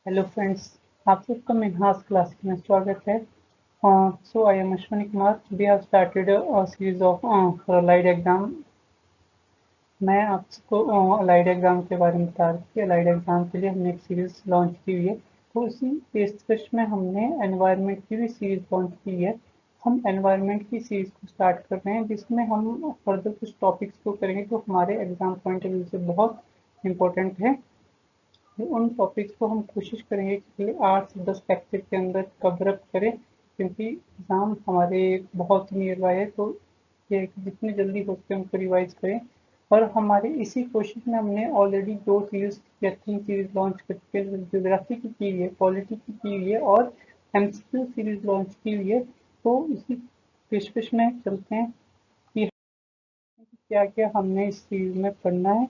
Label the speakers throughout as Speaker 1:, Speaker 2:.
Speaker 1: Hello friends, आप सबका Minhaj class में स्वागत है। So I am Ashwini Kumar. We have started a series of allied exam. मैं आपको अलाइड एग्जाम के बारे में बता रही थी। अलाइड एग्जाम के लिए हमने एक सीरीज लॉन्च की हुई है, तो उसी पेशकश में हमने एनवायरनमेंट की भी सीरीज लॉन्च की है। हम एनवायरनमेंट की सीरीज को स्टार्ट कर रहे हैं, जिसमें हम फर्दर कुछ टॉपिक्स को करेंगे जो हमारे एग्जाम पॉइंट ऑफ व्यू से बहुत इंपॉर्टेंट है। उन टॉपिक्स को हम कोशिश करेंगे कि पहले 8 से 10 लेक्चर के अंदर कवर अप करें, क्योंकि एग्ज़ाम हमारे बहुत नियर बाय है। तो ये है कि जितनी जल्दी हो सके उनको रिवाइज करें। और हमारी इसी कोशिश में हमने ऑलरेडी 2 सीरीज या 3 सीरीज लॉन्च कर चुके हैं। ज्योग्राफी की हुई है, पॉलिटी की हुई है और एमसीक्यू सीरीज लॉन्च की हुई है। तो इसी पेशकश में चलते हैं कि क्या क्या हमने इस सीरीज में पढ़ना है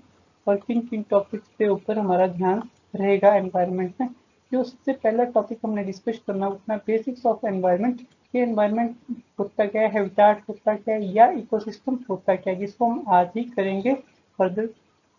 Speaker 1: और किन किन टॉपिक्स के ऊपर हमारा ध्यान रहेगा एनवायरनमेंट में। जो सबसे पहला टॉपिक हमने डिस्कस करना है अपना बेसिक्स ऑफ एनवायरनमेंट। ये एनवायरनमेंट होता क्या है, हैबिटाट होता क्या है या इकोसिस्टम होता क्या है, जिसको हम आज ही करेंगे फर्दर।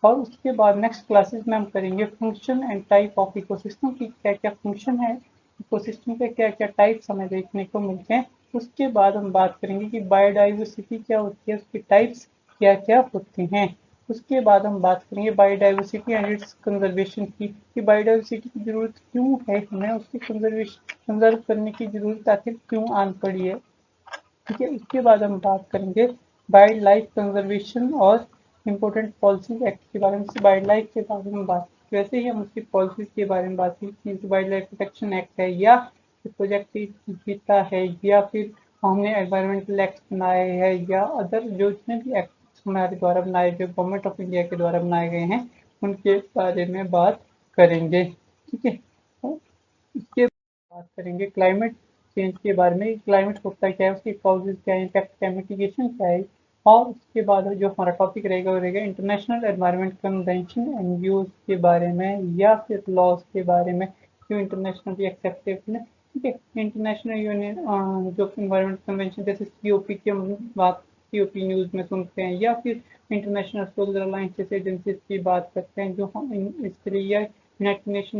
Speaker 1: और उसके बाद नेक्स्ट क्लासेस में हम करेंगे function and type of ecosystem की क्या क्या फंक्शन है, इकोसिस्टम के क्या क्या टाइप्स हमें देखने को मिलते हैं। उसके बाद हम बात करेंगे कि बायोडाइवर्सिटी क्या होती है, उसकी टाइप्स क्या क्या होती हैं। उसके बाद हम बात करेंगे बायोडाइवर्सिटी एंड इट्स कंजर्वेशन की, कि बायोडाइवर्सिटी की जरूरत क्यों है, हमें उसकी कंजर्व करने की जरूरत आखिर क्यों आन पड़ी है। ठीक है, उसके बाद हम बात करेंगे वाइल्ड लाइफ कंजर्वेशन और इम्पोर्टेंट पॉलिसीज एक्ट के बारे में। वाइल्ड लाइफ के बारे में बात वैसे ही हम उसकी पॉलिसीज के बारे में बात की, वाइल्ड लाइफ प्रोटेक्शन एक्ट है या प्रोजेक्ट गीता है या फिर हमने एनवायरमेंटल एक्ट बनाए हैं या अदर जो जितने भी एक्ट हमारे द्वारा बनाए, जो गवर्नमेंट ऑफ इंडिया के द्वारा बनाए गए हैं, उनके बारे में बात करेंगे। ठीक है, इसके बात करेंगे क्लाइमेट चेंज के बारे में। क्लाइमेट होता क्या है, उसके कॉजेज क्या है, इम्पैक्ट क्या है, मिटिगेशन क्या है। और उसके बाद जो हमारा टॉपिक रहेगा वो रहेगा इंटरनेशनल एनवायरनमेंट कन्वेंशन एनजीओज के बारे में या फिर लॉज के बारे में, जो इंटरनेशनली एक्सेप्टेबल है। ठीक है, इंटरनेशनल यूनियन जो एनवायरनमेंट कन्वेंशन जैसे सीओपी की हम बात सीओपी न्यूज़ में सुनते हैं, या फिर इंटरनेशनल सोलर अलायंस जैसे एजेंसीज की बात करते हैं, जो हम इसके लिए या यूनाइटेड नेशन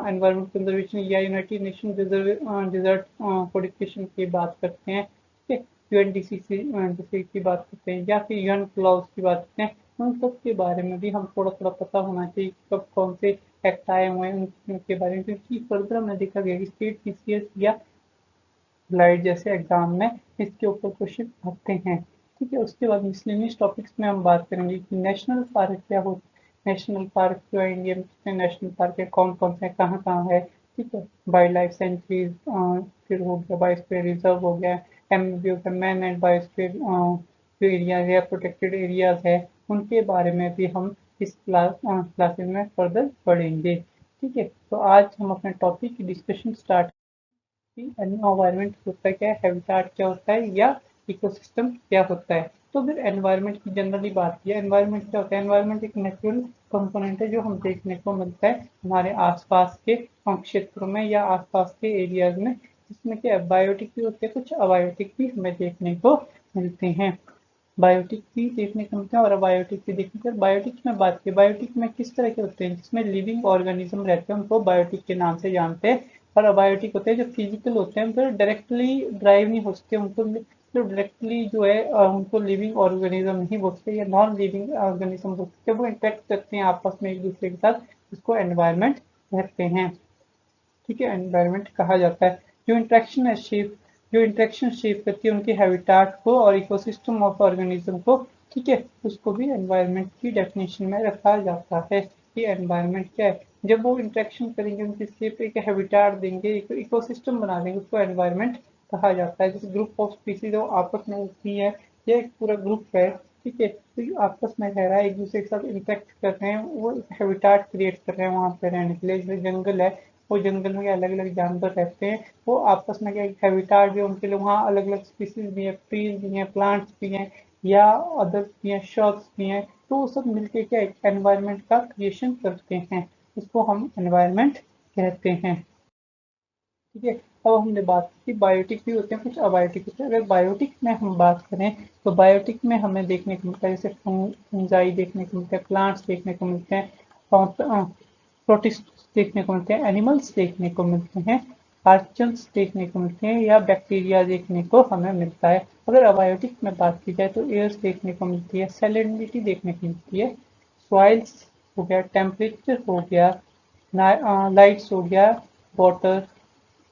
Speaker 1: एनवायरमेंट कंजर्वेशन या यूनाइटेड नेशन डिजर्ट कोडिफिकेशन की बात करते हैं। ठीक है, यूएनडीसीसी जैसे की बात करते हैं या फिर यूएन क्लॉज की बात करते हैं। उन सब के बारे में भी हम थोड़ा थोड़ा पता होना चाहिए, कब कौन से एक्ट आए हुए हैं उनके बारे में, क्योंकि फर्दर हमने देखा गया कि स्टेट पीसीएस या लाइट जैसे एग्जाम में इसके ऊपर क्वेश्चन आते हैं। ठीक है, उसके बाद मिसलेनियस टॉपिक्स में हम बात करेंगे कि नेशनल पार्क क्या हो। नेशनल पार्क जो है इंडिया में कितने नेशनल पार्क है, कौन कौन से कहाँ कहाँ है। ठीक है, वाइल्ड लाइफ सेंचुरीज, फिर हो गया बायोस्फीयर रिजर्व हो गया, एमबी हो गया, मैन एंड बायोस्फीयर जो एरियाज है, प्रोटेक्टेड एरियाज है, उनके बारे में भी हम इस क्लासेस में फर्दर पढ़ेंगे। ठीक है, तो आज हम अपने टॉपिक की डिस्कशन स्टार्ट कि एनवायरनमेंट होता क्या है, हैबिटाट क्या होता है या इकोसिस्टम क्या होता है। तो फिर एनवायरनमेंट की जनरली बात की, एनवायरनमेंट क्या होता है। एनवायरनमेंट एक नेचुरल कंपोनेंट है जो हम देखने को मिलता है हमारे आसपास के क्षेत्रों में या आसपास के एरियाज में, जिसमें क्या बायोटिक भी होते हैं, कुछ अबायोटिक भी हमें देखने को मिलते हैं। बायोटिक भी देखने को मिलते हैं और अबायोटिक भी देखने को। बायोटिक में बात की, बायोटिक में किस तरह के होते हैं, जिसमें लिविंग ऑर्गेनिज्म रहते हैं उनको बायोटिक के नाम से जानते हैं। और अबायोटिक होते हैं जो फिजिकल होते हैं, मतलब डायरेक्टली ड्राइव नहीं हो सकते उनको, जो डायरेक्टली जो है उनको लिविंग ऑर्गेनिज्म नहीं बोलते या नॉन लिविंग ऑर्गेनिज्म बोलते हैं। वो इंटरेक्ट करते हैं आपस में एक दूसरे के साथ, जिसको एनवायरनमेंट कहते हैं। ठीक है, एनवायरनमेंट कहा जाता है जो इंटरेक्शन शेप करती है उनके हैबिटाट को और इकोसिस्टम ऑफ ऑर्गेनिज्म को। ठीक है, उसको भी एनवायरनमेंट की डेफिनेशन में रखा जाता है कि एनवायरनमेंट क्या है। जब वो इंटरेक्शन करेंगे उनकी शेप एक हैबिटाट देंगे, एक इकोसिस्टम बना देंगे, उसको एनवायरनमेंट कहा जाता है। जैसे ग्रुप ऑफ स्पीसीज आपस में रहती है, ये एक पूरा ग्रुप है। ठीक है, तो ये आपस में रह रहा है, एक दूसरे के साथ इंटरेक्ट कर रहे हैं, वो हैबिटाट क्रिएट कर रहे हैं वहाँ पे रहने के लिए। जैसे जंगल है, वो जंगल में अलग अलग जानवर रहते हैं, वो आपस में क्या हैबिटाट जो उनके लिए, वहाँ अलग अलग स्पीसीज भी है, ट्रीज भी हैं, प्लांट्स भी हैं या अदर्स भी हैं, शर्ब्स भी हैं। तो वो सब मिलके क्या एक एनवायरनमेंट का क्रिएशन करते हैं, उसको हम एनवायरनमेंट कहते हैं। ठीक है, अब हमने बात की बायोटिक भी होते हैं, कुछ अबायोटिक होते हैं। अगर बायोटिक में हम बात करें तो बायोटिक में हमें देखने को मिलता है जैसे फंजाई देखने को मिलता है, प्लांट्स देखने को मिलते हैं, प्रोटिस्ट देखने को मिलते हैं, एनिमल्स देखने को मिलते हैं, आर्चन्स देखने को मिलते हैं या बैक्टीरिया देखने को हमें मिलता है। अगर अबायोटिक में बात की जाए तो एयर्स देखने को मिलती है, सैलिनिटी देखने को मिलती है, सॉइल्स हो गया, टेम्परेचर हो गया, लाइट्स हो गया, वाटर,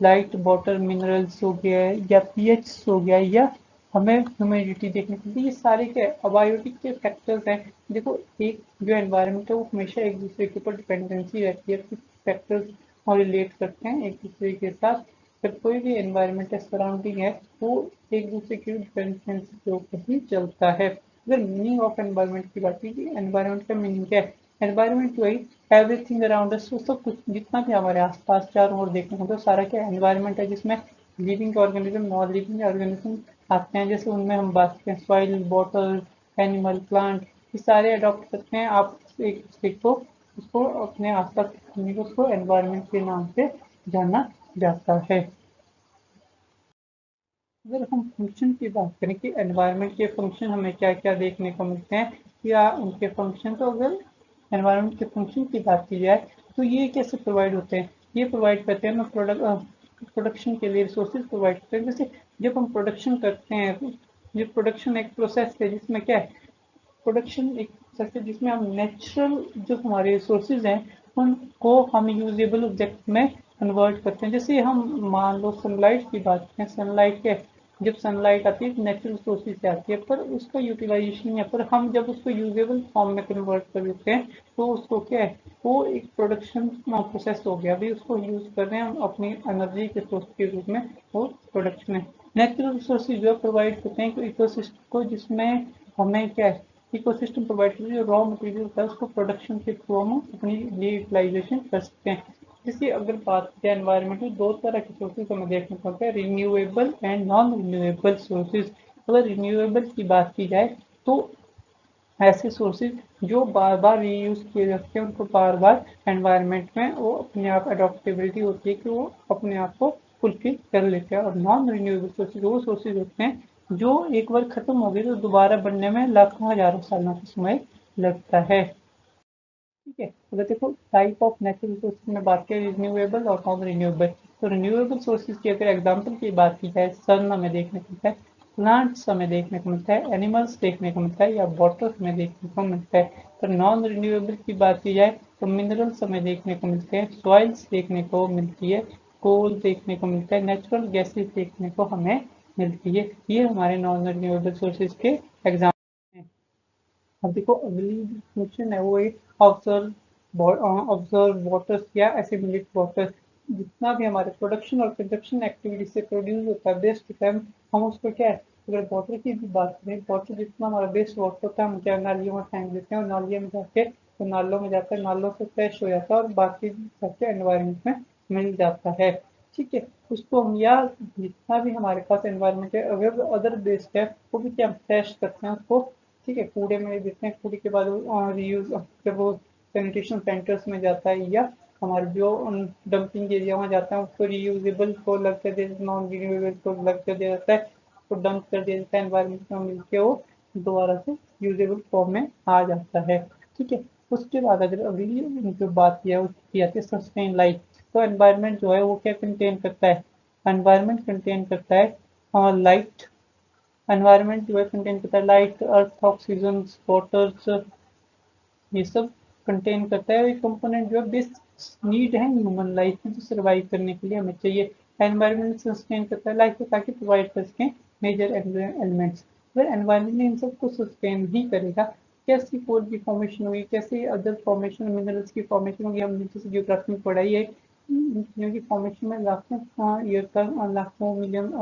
Speaker 1: लाइट वाटर मिनरल्स हो गया या पीएच हो गया या हमें ह्यूमिडिटी देखने को मिलती है। ये सारे क्या है, अबायोटिक के फैक्टर्स हैं। देखो एक जो एनवायरनमेंट है वो हमेशा एक दूसरे के ऊपर डिपेंडेंसी रहती है, कुछ फैक्टर्स और रिलेट करते हैं एक दूसरे के साथ। फिर कोई भी एनवायरनमेंट है, सराउंडिंग है, वो एक दूसरे की डिपेंडेंसी के ऊपर ही चलता है। अगर मीनिंग ऑफ एनवायरनमेंट की बात की, एनवायरनमेंट का मीनिंग क्या है? एनवायरनमेंट वही एवरीथिंग अराउंड अस, सब कुछ जितना भी हमारे आसपास चारों ओर देखने को तो सारा क्या एनवायरनमेंट है, जिसमें living organism, non living organism आते हैं। जैसे उनमें हम बात करें सॉइल, वाटर, एनिमल, प्लांट, ये सारे अडॉप्ट करते हैं आप एक दूसरे को, उसको अपने आसपास की को उसको एनवायरनमेंट के नाम से जाना जाता है। अगर हम फंक्शन की बात करें कि एनवायरनमेंट के फंक्शन हमें क्या क्या देखने को मिलते हैं या उनके फंक्शन, तो अगर एनवायरनमेंट के फंक्शन की बात की जाए तो ये कैसे प्रोवाइड होते हैं? ये प्रोवाइड करते हैं हमें प्रोडक्शन के लिए रिसोर्सेज प्रोवाइड करते हैं। जैसे जब हम प्रोडक्शन करते हैं, ये प्रोडक्शन एक प्रोसेस है जिसमें क्या है, प्रोडक्शन एक प्रोसेस है जिसमें हम नेचुरल जो हमारे रिसोर्सेज हैं उनको हम यूजेबल ऑब्जेक्ट में कन्वर्ट करते हैं। जैसे हम मान लो सनलाइट की बात करें, सनलाइट के जब सनलाइट आती है नेचुरल सोर्सेज से आती है, पर उसका यूटिलाइजेशन नहीं है, पर हम जब उसको यूजेबल फॉर्म में कन्वर्ट कर देते हैं तो उसको क्या है, वो एक प्रोडक्शन प्रोसेस हो गया, अभी उसको यूज कर रहे हैं हम अपनी एनर्जी के सोर्स के रूप में, वो प्रोडक्शन है। नेचुरल रिसोर्सेज जो प्रोवाइड करते हैं इकोसिस्टम को, जिसमें हमें क्या है, इकोसिस्टम प्रोवाइड करते हैं, जो रॉ मटेरियल होता है उसको प्रोडक्शन के थ्रू हम अपनी यूटिलाइजेशन कर सकते हैं। जैसे अगर बात करें एनवायरनमेंट में दो तरह के सोर्सेज हमें देखने को मिलते हैं, renewable and non renewable sources. अगर रिन्यूएबल की बात की जाए तो ऐसे सोर्सेज जो बार बार रीयूज किए जाते हैं, उनको बार बार एनवायरनमेंट में वो अपने आप अडोप्टेबिलिटी होती है कि वो अपने आप को फुलफिल कर लेते हैं। और नॉन रिन्यूएबल सोर्सेज वो सोर्सेज होते हैं जो एक बार खत्म हो गए तो दोबारा बनने में लाखों हजारों सालों का समय लगता है। ठीक है, अगर देखो टाइप ऑफ नेचुरल रिसोर्सेज में बात करें रिन्यूएबल और नॉन रिन्यूएबल, तो रिन्यूएबल सोर्सेज की अगर एग्जांपल की बात की जाए, सन हमें देखने को मिलता है, प्लांट्स हमें देखने को मिलता है, एनिमल्स देखने को मिलता है या वाटर हमें देखने को मिलता है। तो नॉन रिन्यूएबल की बात की जाए तो मिनरल्स हमें देखने को मिलते हैं, सॉइल्स देखने को मिलती है, कोल देखने को मिलता है, नेचुरल गैसेस देखने को हमें मिलती है। ये हमारे नॉन रिन्यूएबल सोर्सेज के एग्जाम्पल हैं। अब देखो अगली क्वेश्चन है वो एक ऑब्जर्व ऑब्जर्व वाटर्स या एसिमुलेट वाटर्स। जितना भी हमारे प्रोडक्शन और कंजप्शन एक्टिविटी से प्रोड्यूस होता है बेस्ट होता है, हम उसको क्या है, अगर वाटर की भी बात करें, वाटर जितना हमारा बेस्ट वाटर होता है हम क्या नालियों में फेंक देते हैं और नालियों में जाके तो नालों में जाकर नालों से फ्रेश हो जाता है और बाकी जाके एनवायरनमेंट में मिल जाता है। ठीक है, उसको हम या जितना भी हमारे पास एनवायरनमेंट है अगर अदर बेस्ड है वो भी क्या फ्रेश करते हैं उसको। ठीक है, कूड़े में देते हैं, कूड़े के बाद रीयूज जब वो सैनिटेशन सेंटर्स में जाता है या हमारे जो डंपिंग एरिया में जाता है उसको रीयूजेबल को लग कर दिया, नॉन रिन्यूएबल को लग कर दिया जाता है, उसको डंप कर दिया जाता है एनवायरनमेंट में मिलकर वो दोबारा से यूजेबल फॉर्म में आ जाता है। ठीक है, उसके बाद अगर अगली जो बात किया उसकी आती है सस्टेन लाइफ। तो एनवायरनमेंट जो है वो क्या कंटेन करता है, एनवायरनमेंट कंटेन करता है लाइट, एनवायरनमेंट जो है कंटेन करता है लाइट, अर्थ, ऑक्सीजन, वाटर्स, ये सब कंटेन करता है। एक कंपोनेंट जो है बेसिक नीड है ह्यूमन लाइफ की, जो सर्वाइव करने के लिए हमें चाहिए। एनवायरनमेंट सस्टेन करता है लाइफ को ताकि प्रोवाइड कर सकें मेजर एलिमेंट्स। अगर एनवायरनमेंट इन सबको सस्टेन ही करेगा, कैसी कोल की फॉर्मेशन होगी, कैसे अदर फॉर्मेशन मिनरल्स की फॉर्मेशन होगी, हम नीचे से जियोग्राफी में पढ़ाई है इन चीज़ों की फॉर्मेशन में लाखों ईयर का, लाखों मिलियन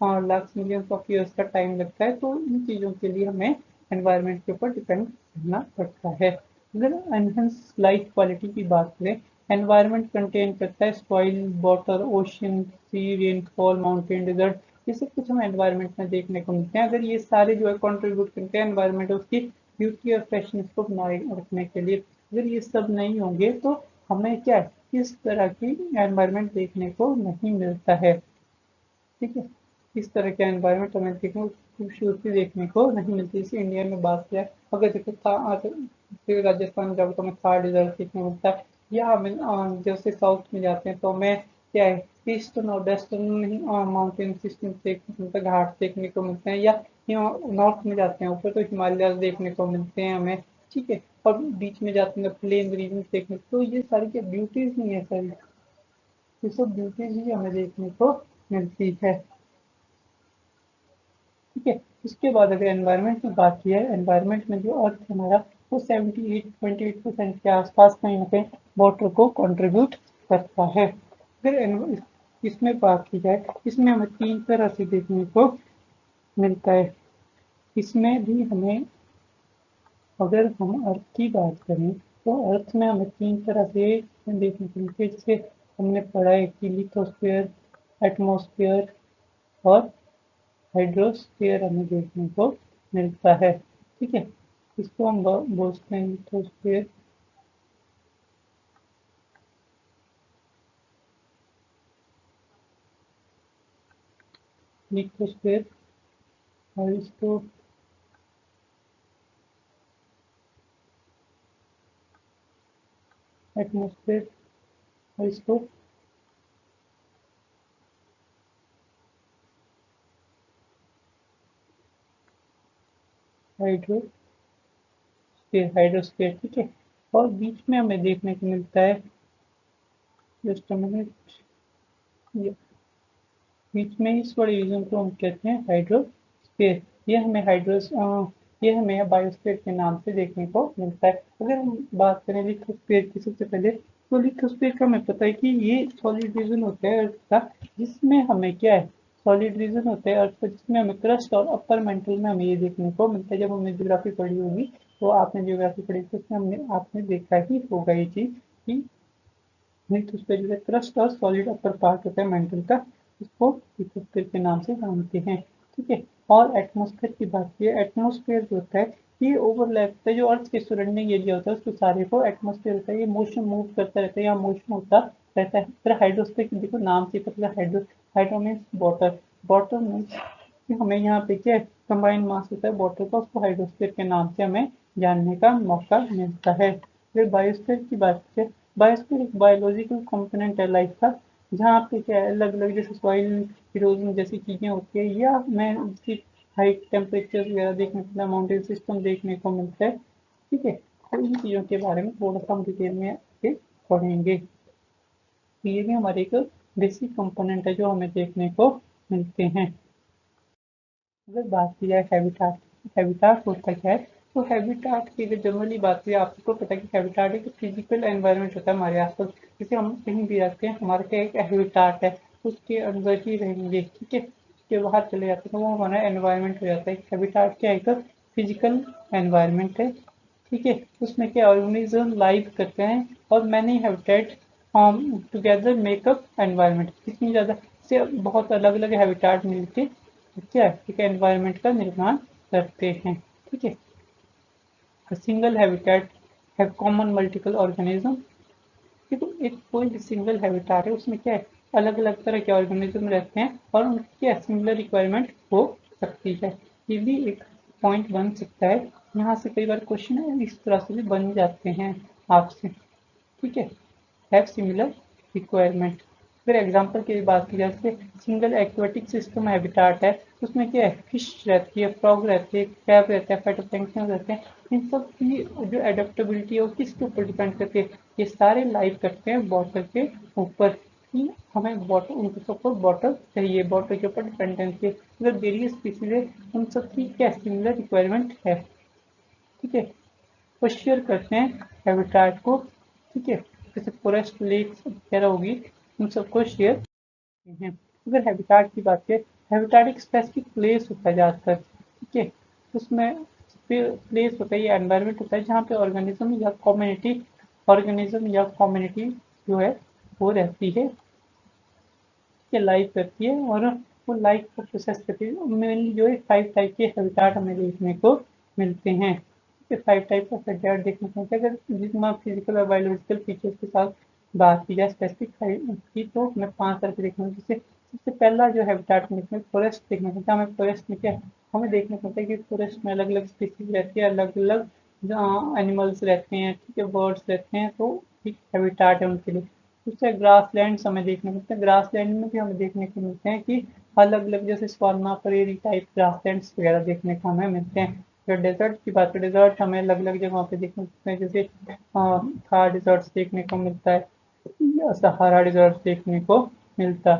Speaker 1: और लाख मिलियंस ऑफ ईयर्स का टाइम लगता है। तो इन चीज़ों के लिए हमें एनवायरनमेंट के ऊपर डिपेंड करना पड़ता है। अगर एनहेंस लाइफ क्वालिटी की बात करें, एनवायरनमेंट कंटेन करता है सॉइल, वाटर, ओशन, सी, रेनफॉल, माउंटेन, डेजर्ट, ये सब कुछ हमें एनवायरनमेंट में देखने को मिलते हैं। अगर ये सारे जो है कंट्रीब्यूट करते हैं एनवायरनमेंट उसकी ब्यूटी और फ्रेशनेस को बनाए रखने के लिए, अगर ये सब नहीं होंगे तो हमें क्या है, इस तरह की एनवायरनमेंट देखने को नहीं मिलता है। ठीक है, इस तरह के एनवायरनमेंट हमें देखने को खूबसूरती देखने को नहीं मिलती। जैसे इंडिया में बात किया अगर देखो था, फिर राजस्थान जाओ तो हमें थार डिजर्ट देखने को मिलता है, या हमें जैसे साउथ में जाते हैं तो हमें क्या है, ईस्टर्न और वेस्टर्न माउंटेन सिस्टम देखने को मिलता है, घाट देखने को मिलते हैं, या नॉर्थ में जाते हैं ऊपर तो हिमालय देखने को मिलते हैं हमें। ठीक है, और बीच में जाते हैं प्लेन रीजन देखने को, तो ये सारी क्या ब्यूटीज नहीं है सारी, ये सब ब्यूटीज ही हमें देखने को मिलती है। ठीक है, उसके बाद अगर एनवायरनमेंट की बात की है, एनवायरनमेंट में जो अर्थ हमारा वो 78-28% के आसपास कहीं ना कहीं वाटर को कंट्रीब्यूट करता है। फिर इसमें बात की जाए, इसमें हमें तीन तरह से देखने को मिलता है। इसमें भी हमें, अगर हम अर्थ की बात करें तो अर्थ में हमें तीन तरह से देखने को मिलते हैं, जैसे हमने पढ़ा है कि लिथोस्फीयर, एटमॉस्फेयर और हाइड्रोस्फीयर हमें देखने को मिलता है। ठीक है, इसको हम बोलते हैं लिथोस्फीयर, लिथोस्फीयर और इसको एटमॉस्फेयर और इसको हाइड्रोस्फीयर, हाइड्रोस्फीयर। ठीक है, और बीच में हमें देखने को मिलता है, जस्ट अ मिनट, बीच में इस बड़े रीजन को हम कहते हैं हाइड्रोस्फीयर। ये हमें बायोस्फीयर के नाम से देखने को मिलता है। अगर हम बात करें लिथोस्फीयर की सबसे पहले, तो लिथोस्फीयर का हमें पता है कि ये सॉलिड रीजन होता है अर्थ का, जिसमें हमें क्या है, सॉलिड रीजन होता है अर्थ का जिसमें हमें क्रस्ट और अपर मेंटल में हमें ये देखने को मिलता है। जब हमने ज्योग्राफी पढ़ी होगी, तो आपने ज्योग्राफी पढ़ी तो उसमें हमने आपने देखा ही होगा ये चीज कि लिथोस्फीयर जो है क्रस्ट और सॉलिड अपर पार्ट होता है मेंटल का, इसको लिथोस्फीयर के नाम से जानते हैं। ठीक है, और एटमॉस्फेयर की बात की है, एटमॉस्फेयर जो होता है ये ओवरलैप होता है, जो अर्थ के सराउंडिंग एरिया होता है उसको सारे को एटमॉस्फेयर होता है, ये मोशन मूव करता रहता है या मोशन होता रहता है। फिर हाइड्रोस्फीयर की देखो नाम से पता है, hydro, hydro means water, water means हमें यहाँ पे क्या कंबाइंड मास होता है वाटर का, उसको हाइड्रोस्फीयर के नाम से हमें जानने का मौका मिलता है। फिर बायोस्फीयर की बात करें, बायोस्फीयर एक बायोलॉजिकल कंपोनेंट है लाइफ का, जहाँ पे क्या है अलग अलग जैसे सॉइल इरोजन जैसी चीजें होती है, या हमें सिर्फ हाइट टेम्परेचर वगैरह देखने को मिलता है, माउंटेन सिस्टम देखने को मिलता है। ठीक है, तो इन चीज़ों के बारे में थोड़ा सा हम डिटेल में आगे पढ़ेंगे। तो ये भी हमारे एक बेसिक कंपोनेंट है जो हमें देखने को मिलते हैं। अगर बात की जाए हैबिटाट, हैबिटाट होता क्या है, तो हैबिटाट की अगर जनरली बात करें, आपको पता है कि हैबिटाट एक फिजिकल एनवायरनमेंट होता है हमारे आसपास, जैसे हम कहीं भी रहते हैं हमारा क्या एक हैबिटाट है, उसके अंदर ही रहेंगे। ठीक है, उसके बाहर चले जाते हैं तो वो हमारा एनवायरनमेंट हो जाता है। हैबिटाट क्या है, एक फिजिकल एनवायरनमेंट है। ठीक है, उसमें क्या ऑर्गेनिज्म लाइव करते हैं, और many habitat together makeup environment, इतनी ज़्यादा से बहुत अलग अलग हैबिटाट मिलके क्या एक एनवायरनमेंट का निर्माण करते हैं। ठीक है, single habitat have common multiple organism. देखो एक कोई भी सिंगल हैबिटेट है उसमें क्या है अलग अलग तरह के ऑर्गेनिज्म रहते हैं और उनकी क्या सिमिलर रिक्वायरमेंट हो सकती है। ये भी एक पॉइंट बन सकता है, यहाँ से कई बार क्वेश्चन इस तरह से भी बन जाते हैं आपसे। ठीक है, हैव सिमिलर रिक्वायरमेंट। फिर एग्जांपल की बात की जाए, जैसे सिंगल एक्वेटिक सिस्टम हैबिटाट है, उसमें क्या है फिश रहती है, फ्रॉग रहती है, क्रैब रहता है, फाइटोप्लैंक्टन रहते हैं। इन सब की जो एडेप्टेबिलिटी है वो किसके ऊपर डिपेंड करती है, ये सारे लाइव करते हैं वाटर के ऊपर, कि हमें वाटर, उनको सबको वाटर चाहिए, वाटर के ऊपर डिपेंडेंसी है। अगर वेरियस स्पीसीज है उन सब की क्या सिमिलर रिक्वायरमेंट है। ठीक है, वो शेयर करते हैं हैबिटाट को। ठीक है, जैसे फॉरेस्ट लेक्स वगैरह होगी, उन सबको शेयर करते हैं। अगर हैबिटाट की बात करें, हैबिटाट एक स्पेसिफिक प्लेस होता है ज़्यादातर। ठीक है, उसमें प्लेस होता है या एनवायरनमेंट होता है जहाँ पे ऑर्गेनिज्म या कम्युनिटी जो है वो रहती है, ये लाइव करती है, और वो लाइफ को प्रोसेस करती है। मेनली जो है 5 टाइप के हैबिटाट हमें देखने को मिलते हैं। ये 5 टाइप ऑफ हैबिटाट देखने को मिलते हैं। अगर जितना फिजिकल और बायोलॉजिकल फीचर्स के साथ बात की जाए स्पेसिफिक की, तो हमें 5 तरह के देखने को मिलते हैं। सबसे पहला जो हैबिटाट में फॉरेस्ट देखने को मिलता है, हमें फॉरेस्ट में क्या हमें देखने को मिलता है कि फॉरेस्ट में अलग अलग स्पीसीज रहती है, अलग अलग एनिमल्स रहते हैं, ठीक है, बर्ड्स रहते हैं। तो ठीक हैबिटाट है उनके लिए। दूसरा ग्रास लैंड हमें देखने को मिलते हैं। ग्रास लैंड में भी हमें देखने को मिलते हैं कि अलग अलग जैसे Swarna prairie type grass lands वगैरह देखने को हमें मिलते हैं। फिर डेजर्ट की बात करें, डेजर्ट हमें अलग अलग जगहों पे देखने को मिलते हैं, जैसे थार डिजर्ट देखने को मिलता है या सहारा डिजर्ट देखने को मिलता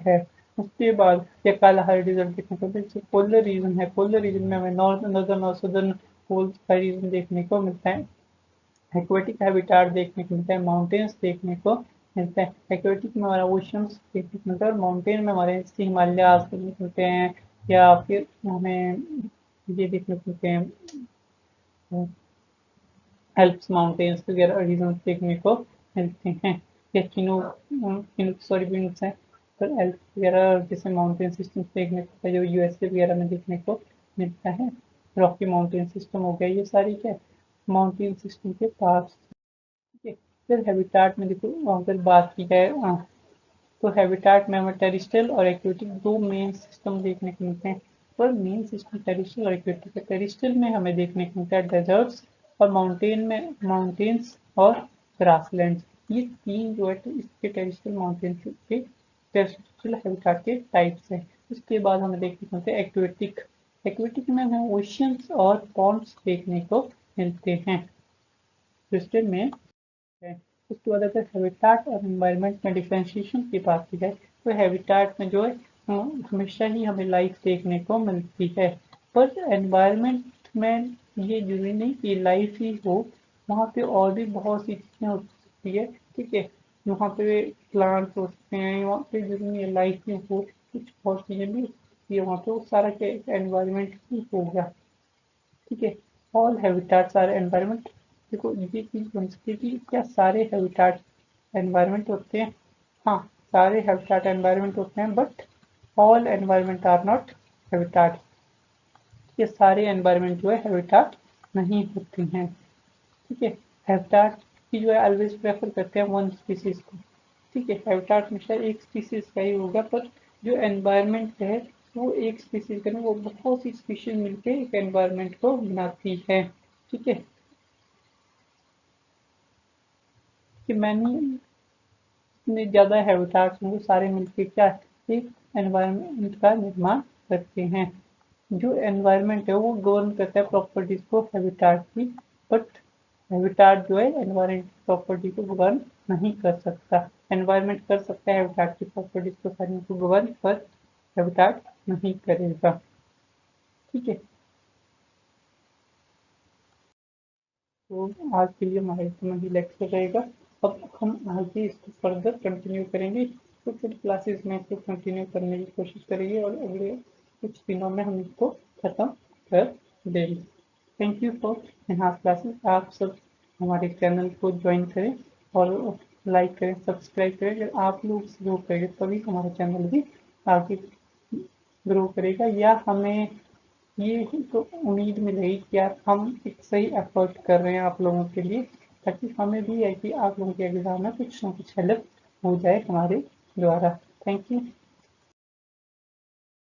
Speaker 1: है। उसके बाद ये कालाहारी डिजर्ट देखने को मिलता है। पोलर रीजन है, पोलर रीजन में हमें नॉर्थ नॉर्दर्न और सदर्न पोल्स का रीजन देखने को मिलता है। एक्वेटिक हैबिटाट देखने को मिलता है, माउंटेन्स देखने को मिलता है। एक्वेटिक में हमारा ओशंस देखने को मिलता है और माउंटेन में हमारे हिमालयास देखने को मिलते हैं, या फिर हमें ये देखने को मिलते हैं एल्प्स माउंटेन्स वगैरह रीजन देखने को मिलते हैं। या सॉरी विंड्स हैं, पर एल्प्स वगैरह जैसे माउंटेन सिस्टम देखने को मिलता है जो यूएसए वगैरह में देखने को मिलता है। रॉकी माउंटेन सिस्टम हो गया, ये सारी क्या माउंटेन सिस्टम के पास। ठीक है, फिर हैबिटाट में देखो अगर बात की जाए तो हैबिटाट में हमें टेरिस्ट्रियल और एक्वेटिक दो मेन सिस्टम देखने को मिलते हैं। पर मेन सिस्टम टेरिस्ट्रियल और एक्वेटिक है। टेरिस्ट्रियल में हमें देखने को मिलता है डेजर्ट्स, और माउंटेन में माउंटेन्स और ग्रासलैंड्स। ये तीन जो है इसके टेरिस्ट्रियल माउंटेन्स के टेरिस्ट्रियल हैबिटाट के टाइप्स हैं। उसके बाद हमें देखने को मिलते हैं एक्वेटिक। एक्वेटिक में हमें ओशियंस और पॉन्ड्स देखने को मिलते हैं टेरिस्ट्रियल में है। उसके बाद अगर हैबिटाट और एनवायरनमेंट में डिफरेंशिएशन की बात की जाए तो हैबिटाट में जो है हमेशा ही हमें लाइफ देखने को मिलती है, पर एनवायरनमेंट में ये जरूरी नहीं कि लाइफ ही हो, वहाँ पे और भी बहुत सी चीज़ें हो सकती है। ठीक है, वहाँ पे प्लांट्स हो सकते हैं, वहाँ पे जरूरी नहीं है लाइफ ही हो, कुछ बहुत चीज़ें भी हो सकती है वहाँ पे, वो सारा क्या एनवायरनमेंट ही होगा। ठीक है, ऑल हैबिटाट्स आर एनवायरनमेंट। देखो ये चीज बन सकती है कि क्या सारे हैबिटाट एनवायरनमेंट होते हैं? हाँ, सारे हैबिटाट एनवायरनमेंट होते हैं, but all environment are not habitat. ये सारे एनवायरनमेंट जो है हैबिटाट नहीं होते हैं। ठीक है, हैबिटाट की जो है ऑलवेज प्रेफर करते हैं वन स्पीसीज को। ठीक है, हैबिटाट हमेशा एक स्पीसीज का ही होगा, पर जो एनवायरनमेंट है वो एक स्पीसीज का नहीं, वो बहुत सी स्पीशीज मिलके एक एनवायरनमेंट को बनाती है। ठीक है, कि मैंने इतने ज़्यादा हैबिटाट्स हैं वो सारे मिलके क्या एक एनवायरनमेंट का निर्माण करते हैं। जो एनवायरनमेंट है वो गवर्न करता है प्रॉपर्टीज को हैबिटाट की, बट हैबिटाट जो है एनवायरनमेंट प्रॉपर्टी को गवर्न नहीं कर सकता। एनवायरनमेंट कर सकता है हैबिटाट की प्रॉपर्टीज को सारी को गवर्न, पर हैबिटाट नहीं करेगा। ठीक है, तो आज के लिए हमारा इतना ही लेक्चर रहेगा। अब हम आगे इसको फर्दर कंटिन्यू करेंगे, छोटी छोटी क्लासेस में इसको कंटिन्यू करने की कोशिश करेंगे और अगले कुछ दिनों में हम इसको ख़त्म कर देंगे। Thank you for enhance classes. आप सब हमारे चैनल को ज्वाइन करें और लाइक करें, सब्सक्राइब करें। अगर आप लोग ग्रो करेंगे तभी हमारा चैनल भी आगे ग्रो करेगा, या हमें ये तो उम्मीद मिलेगी कि यार हम एक सही एफर्ट कर रहे हैं आप लोगों के लिए, ताकि हमें भी है कि आप लोगों के एग्जाम में कुछ ना कुछ हेल्प हो जाए हमारे द्वारा। Thank you.